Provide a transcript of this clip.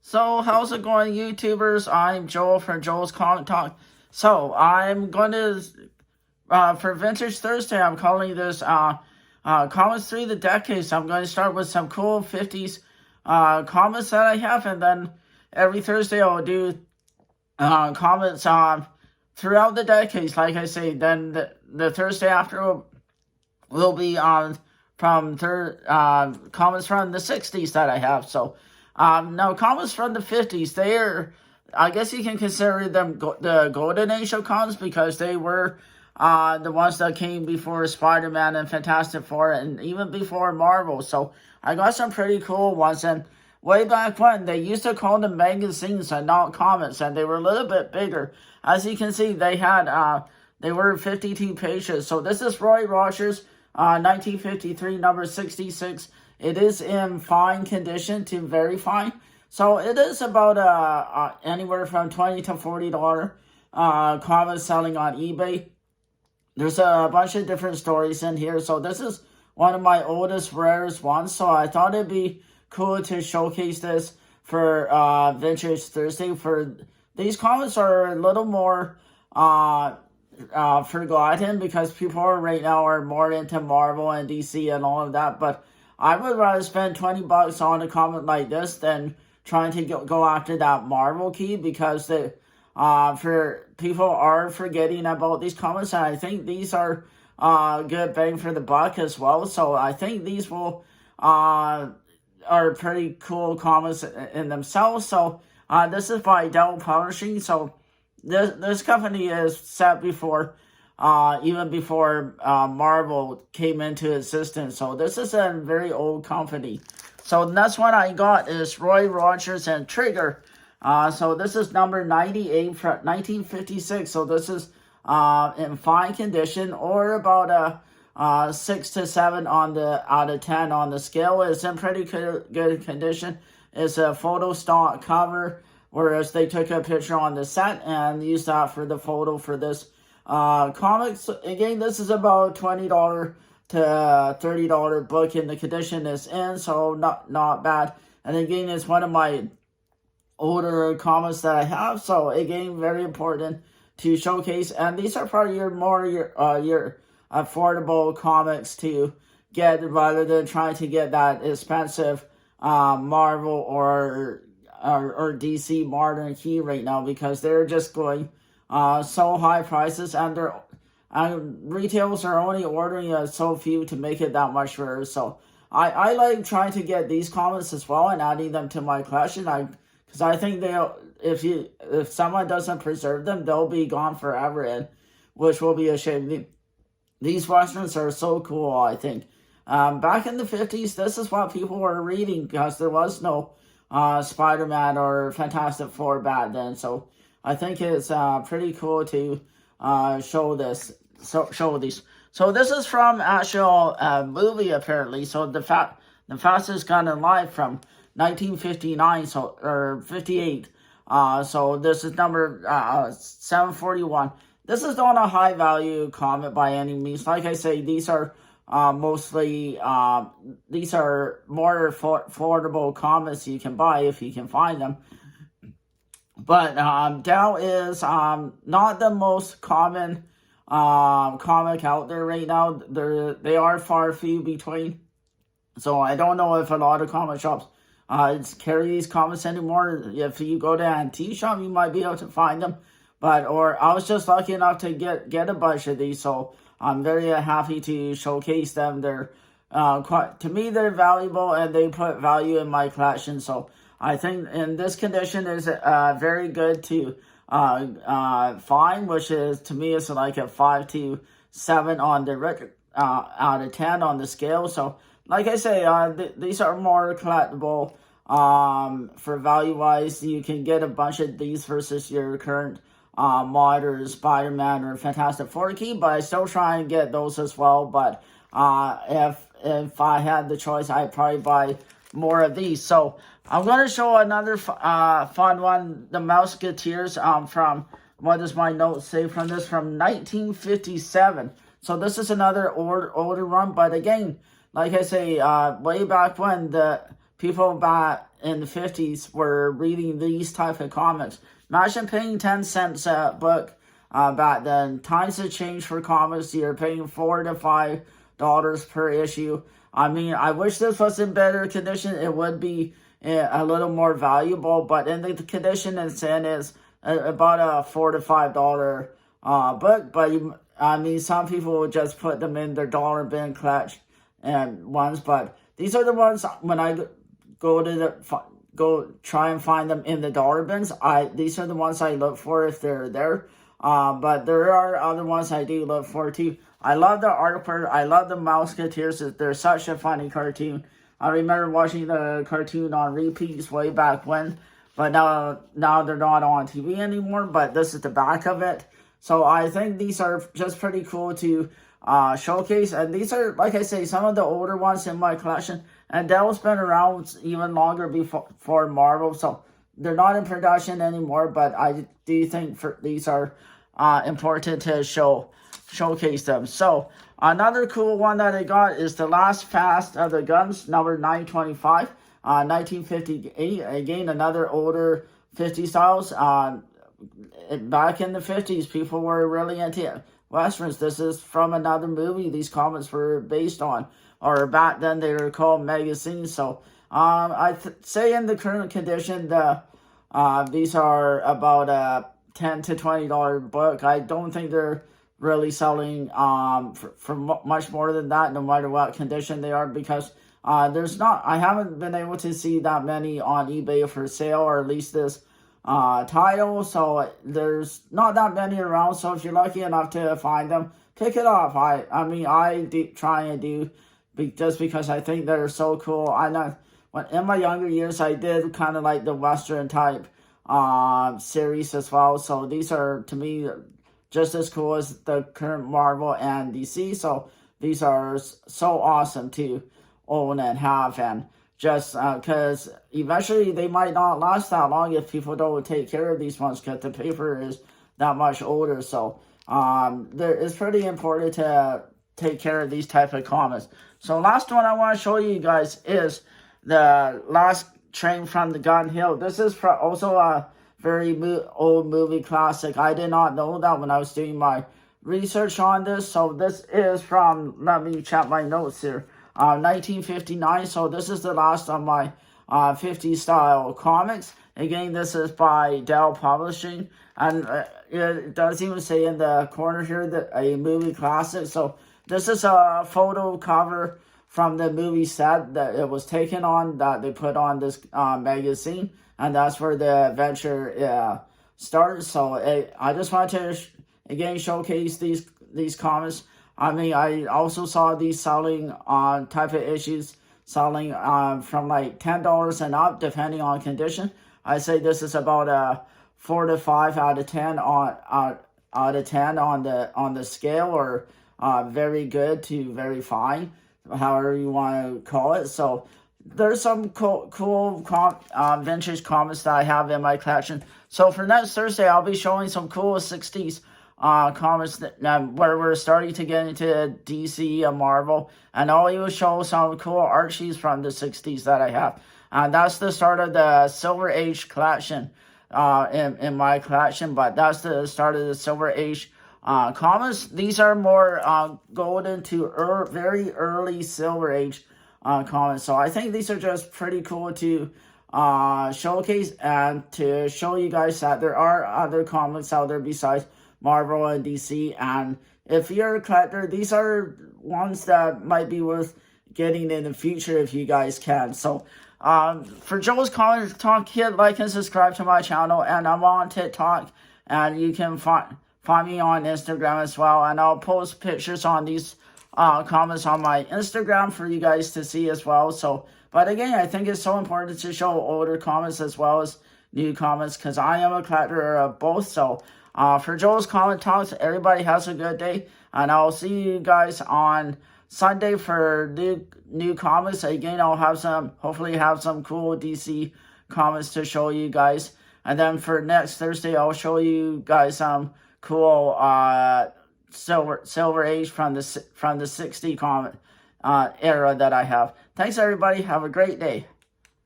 So, how's it going, YouTubers? I'm Joel from Joel's Comic Talk. So, I'm going to, for Vintage Thursday, I'm calling this Comics Through the Decades. I'm going to start with some cool 50s comics that I have, and then every Thursday I'll do comics throughout the decades, like I say. Then the Thursday after will be from comics from the 60s that I have. So, now comics from the 50s, I guess you can consider them the golden age of comics because they were the ones that came before Spider-Man and Fantastic Four and even before Marvel. So I got some pretty cool ones. And way back when, they used to call them magazines and not comics, and they were a little bit bigger. As you can see, they were 52 pages. So this is Roy Rogers, 1953, number 66. It is in fine condition to very fine. So it is about anywhere from $20 to $40 comics selling on eBay. There's a bunch of different stories in here. So this is one of my oldest, rarest ones. So I thought it'd be cool to showcase this for Vintage Thursday. These comics are a little more forgotten because people right now are more into Marvel and DC and all of that. But I would rather spend $20 on a comic like this than trying to go after that Marvel key, because for people are forgetting about these comics, and I think these are good bang for the buck as well. So I think these are pretty cool comics in themselves. So this is by Dell Publishing. So this company is set before even before Marvel came into existence. So this is a very old company. So the next one I got is Roy Rogers and Trigger. So this is number 98 from 1956. So this is in fine condition, or about a 6 to 7 out of 10 on the scale. It's in pretty good condition. It's a photo stock cover, whereas they took a picture on the set and used that for the photo for this comics. Again, this is about $20 to $30 book in the condition it's in, so not bad. And again, it's one of my older comics that I have, so again, very important to showcase. And these are probably your affordable comics to get, rather than trying to get that expensive Marvel or DC modern key right now, because they're just going so high prices, and retailers are only ordering so few to make it that much rare. So I like trying to get these comics as well and adding them to my collection. Because I think if someone doesn't preserve them, they'll be gone forever, and which will be a shame. These westerns are so cool, I think. Back in the 50s, this is what people were reading, because there was no Spider-Man or Fantastic Four back then. So I think it's pretty cool to show these. So this is from actual movie, apparently. So the Fastest Gun Alive from 1959, or 58. So this is number 741. This is not a high value comic by any means. Like I say, these are mostly these are more affordable comics you can buy if you can find them. But Dell is not the most common comic out there right now. They are far few between. So I don't know if a lot of comic shops carry these comics anymore. If you go to an antique shop, you might be able to find them. Or I was just lucky enough to get a bunch of these, so I'm very happy to showcase them. They're to me, they're valuable, and they put value in my collection. So I think in this condition is very good to find, which is, to me, it's like a 5 to 7 on the out of 10 on the scale. So like I say, these are more collectible. For value wise, you can get a bunch of these versus your current mod or Spider-Man or Fantastic Four key, but I still try and get those as well. But if I had the choice, I'd probably buy more of these. So I'm going to show another fun one, the Mouseketeers, from, what does my note say from this, from 1957. So this is another older one, but again, like I say, way back when, people back in the 50s were reading these type of comics. Imagine paying 10 cents a book back then. Times have changed for comics. You're paying $4 to $5 per issue. I mean, I wish this was in better condition. It would be a little more valuable, but in the condition it's in is about a $4 to $5 book. But I mean, some people will just put them in their dollar bin collection and ones. But these are the ones when I go try and find them in the dollar bins. These are the ones I look for if they're there. But there are other ones I do look for too. I love the artwork. I love the Mouseketeers. They're such a funny cartoon. I remember watching the cartoon on repeats way back when, but now they're not on TV anymore. But this is the back of it. So I think these are just pretty cool to showcase. And these are, like I say, some of the older ones in my collection. And Dell's been around even longer before Marvel. So they're not in production anymore. But I do think these are important to showcase them. So another cool one that I got is The Last Fast of the Guns, number 925, 1958. Again, another older 50 styles. Back in the 50s, people were really into Westerns. This is from another movie these comics were based on. Or back then they were called magazines. So I'd say in the current condition, these are about a $10 to $20 book. I don't think they're really selling for much more than that, no matter what condition they are, because I haven't been able to see that many on eBay for sale, or at least this title. So there's not that many around. So if you're lucky enough to find them, pick it up. I mean, I do try and do, just because I think they're so cool. I know in my younger years, I did kind of like the Western type series as well. So these are, to me, just as cool as the current Marvel and DC. So these are so awesome to own and have, and just because eventually they might not last that long if people don't take care of these ones, because the paper is that much older. So it's pretty important to take care of these type of comics. So last one I want to show you guys is The Last Train from the Gun Hill. This is also a very old movie classic. I did not know that when I was doing my research on this. So this is from, let me check my notes here, 1959. So this is the last of my 50s style comics. Again, this is by Dell Publishing, and it does even say in the corner here that a movie classic. So this is a photo cover from the movie set that it was taken on, that they put on this magazine, and that's where the adventure started. So I just wanted to again showcase these comics. I mean, I also saw these selling on type of issues selling from like $10 and up, depending on condition. I say this is about a 4 to 5 out of 10 out of 10 on the scale, or very good to very fine, however you want to call it. So there's some cool vintage comics that I have in my collection. So for next Thursday, I'll be showing some cool 60s comics where we're starting to get into DC and Marvel, and I'll even show some cool Archies from the 60s that I have. And that's the start of the Silver Age collection in my collection, but that's the start of the Silver Age comics. These are more golden to very early Silver Age comics. So I think these are just pretty cool to showcase and to show you guys that there are other comics out there besides Marvel and DC. And if you're a collector, these are ones that might be worth getting in the future if you guys can. So for Joe's Comic Talk, hit like and subscribe to my channel, and I'm on TikTok, and you can find me on Instagram as well, and I'll post pictures on these comics on my Instagram for you guys to see as well. So, but again, I think it's so important to show older comics as well as new comics, because I am a collector of both. So for Joe's Comic Talks, everybody has a good day, and I'll see you guys on Sunday for new comics. Again, I'll hopefully have some cool DC comics to show you guys, and then for next Thursday, I'll show you guys some cool Silver Age from the 60 comic era that I have. Thanks everybody. Have a great day.